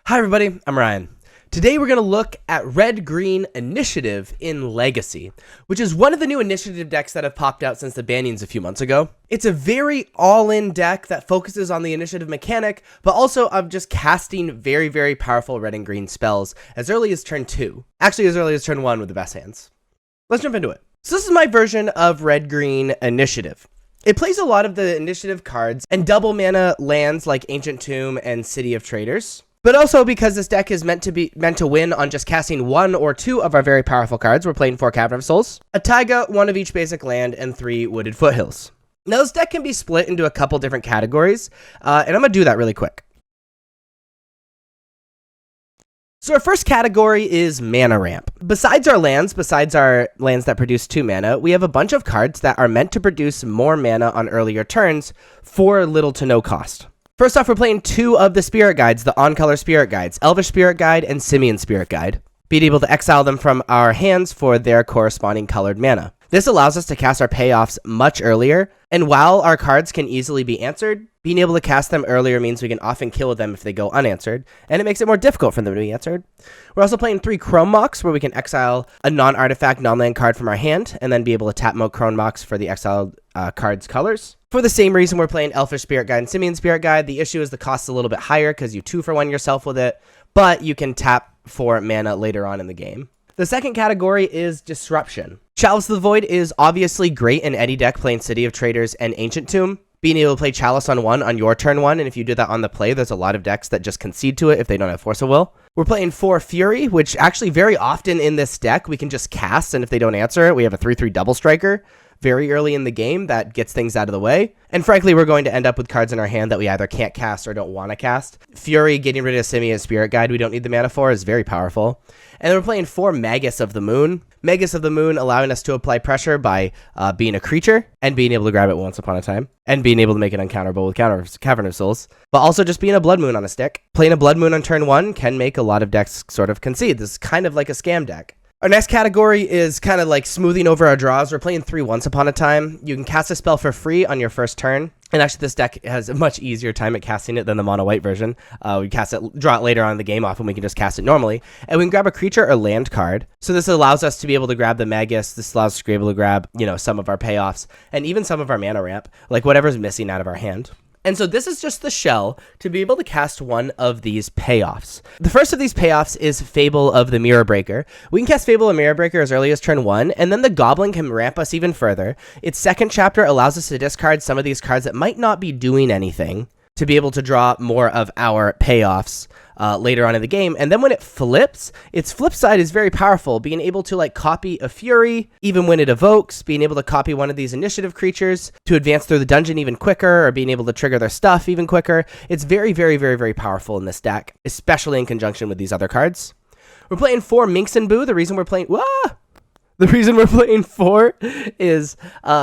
Hi everybody, I'm Ryan. Today we're going to look at Red-Green Initiative in Legacy, which is one of the new initiative decks that have popped out since the bannings a few months ago. It's a very all-in deck that focuses on the initiative mechanic, but also of just casting very powerful red and green spells as early as turn 2. Actually, as early as turn 1 with the best hands. Let's jump into it. So this is my version of Red-Green Initiative. It plays a lot of the initiative cards and double mana lands like Ancient Tomb and City of Traders. But also because this deck is meant to win on just casting one or two of our very powerful cards, we're playing 4 Cavern of Souls, a Taiga, 1 of each basic land, and 3 Wooded Foothills. Now this deck can be split into a couple different categories, and I'm going to do that really quick. So our first category is Mana Ramp. Besides our lands that produce 2 mana, we have a bunch of cards that are meant to produce more mana on earlier turns for little to no cost. First off, we're playing 2 of the Spirit Guides, the On-Color Spirit Guides, Elvish Spirit Guide and Simian Spirit Guide, being able to exile them from our hands for their corresponding colored mana. This allows us to cast our payoffs much earlier, and while our cards can easily be answered, being able to cast them earlier means we can often kill them if they go unanswered, and it makes it more difficult for them to be answered. We're also playing 3 Chrome Mox, where we can exile a non-artifact, non-land card from our hand, and then be able to tap Mo Chrome Mox for the exiled card's colors. For the same reason, we're playing Elfish Spirit Guide and Simian Spirit Guide. The issue is the cost is a little bit higher because you 2-for-1 yourself with it, but you can tap for mana later on in the game. The second category is Disruption. Chalice of the Void is obviously great in any deck playing City of Traders and Ancient Tomb. Being able to play Chalice on 1 on your turn 1, and if you do that on the play, there's a lot of decks that just concede to it if they don't have Force of Will. We're playing 4 Fury, which actually very often in this deck we can just cast, and if they don't answer it, we have a 3/3 Double Striker very early in the game that gets things out of the way. And frankly, we're going to end up with cards in our hand that we either can't cast or don't want to cast. Fury, getting rid of Simian Spirit Guide we don't need the mana for, is very powerful. And then we're playing 4 Magus of the Moon. Magus of the Moon allowing us to apply pressure by being a creature and being able to grab it once upon a time and being able to make it uncounterable with Cavern of Souls, but also just being a Blood Moon on a stick. Playing a Blood Moon on turn 1 can make a lot of decks sort of concede. This is kind of like a scam deck. Our next category is kind of like smoothing over our draws. We're playing 3 Once Upon a Time. You can cast a spell for free on your first turn. And actually, this deck has a much easier time at casting it than the mono white version. We cast it, draw it later on in the game off, and we can just cast it normally. And we can grab a creature or land card. So this allows us to be able to grab the Magus. This allows us to be able to grab, some of our payoffs and even some of our mana ramp, like whatever's missing out of our hand. And so this is just the shell to be able to cast one of these payoffs. The first of these payoffs is Fable of the Mirror Breaker. We can cast Fable of Mirror Breaker as early as turn 1, and then the Goblin can ramp us even further. Its second chapter allows us to discard some of these cards that might not be doing anything to be able to draw more of our payoffs later on in the game. And then when it flips, its flip side is very powerful, being able to copy a Fury, even when it evokes, being able to copy one of these initiative creatures to advance through the dungeon even quicker, or being able to trigger their stuff even quicker. It's very powerful in this deck, especially in conjunction with these other cards. We're playing 4 Minx and Boo. The reason we're playing 4 is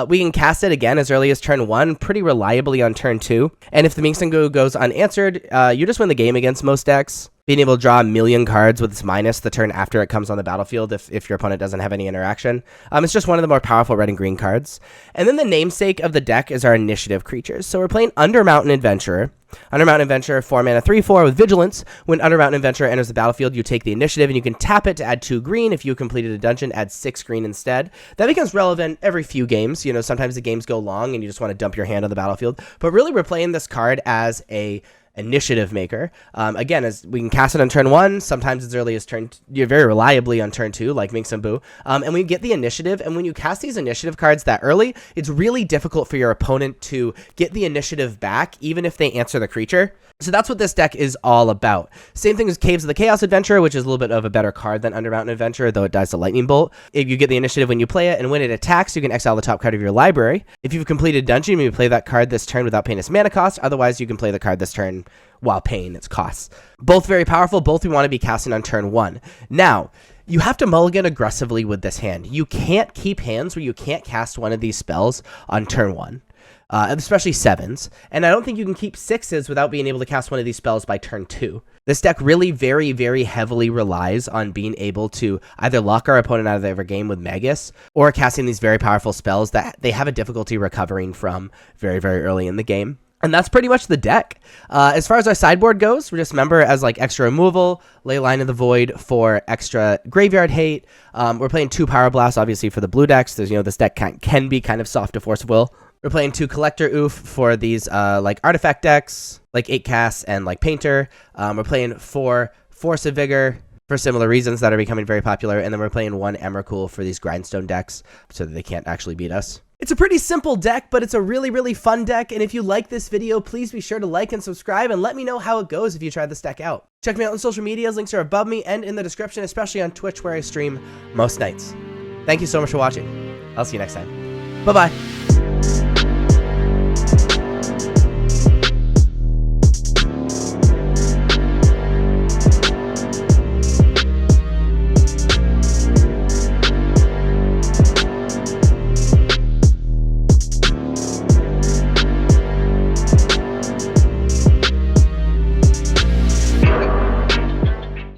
we can cast it again as early as turn 1, pretty reliably on turn 2. And if the Minx and Boo goes unanswered, you just win the game against most decks. Being able to draw a million cards with its minus the turn after it comes on the battlefield if your opponent doesn't have any interaction. It's just one of the more powerful red and green cards. And then the namesake of the deck is our initiative creatures. So we're playing Undermountain Adventurer. Undermountain Adventurer, 4 mana, 3/4 with Vigilance. When Undermountain Adventurer enters the battlefield, you take the initiative and you can tap it to add 2 green. If you completed a dungeon, add 6 green instead. That becomes relevant every few games. Sometimes the games go long and you just want to dump your hand on the battlefield. But really, we're playing this card as a initiative maker. Again, as we can cast it on turn 1, sometimes as early as very reliably on turn 2, like Minx and Boo. And we get the initiative, and when you cast these initiative cards that early, it's really difficult for your opponent to get the initiative back, even if they answer the creature. So that's what this deck is all about. Same thing as Caves of the Chaos Adventurer, which is a little bit of a better card than Undermountain Adventurer, though it dies to Lightning Bolt. If you get the initiative when you play it, and when it attacks, you can exile the top card of your library. If you've completed a dungeon, you play that card this turn without paying its mana cost. Otherwise, you can play the card this turn while paying its costs. Both very powerful. Both we want to be casting on turn 1. Now, you have to mulligan aggressively with this hand. You can't keep hands where you can't cast one of these spells on turn 1. Especially 7s. And I don't think you can keep 6s without being able to cast one of these spells by turn 2. This deck really very heavily relies on being able to either lock our opponent out of their game with Magus, or casting these very powerful spells that they have a difficulty recovering from very early in the game. And that's pretty much the deck. As far as our sideboard goes, we just remember as like extra removal, Ley Line of the Void for extra graveyard hate. We're playing 2 Power Blasts, obviously, for the blue decks. There's, this deck can be kind of soft to Force of Will. We're playing 2 Collector Oof for these like artifact decks, like 8 Casts and like Painter. We're playing 4 Force of Vigor for similar reasons that are becoming very popular. And then we're playing 1 Emrakul for these Grindstone decks so that they can't actually beat us. It's a pretty simple deck, but it's a really, really fun deck, and if you like this video, please be sure to like and subscribe, and let me know how it goes if you try this deck out. Check me out on social media, links are above me and in the description, especially on Twitch where I stream most nights. Thank you so much for watching. I'll see you next time. Bye-bye.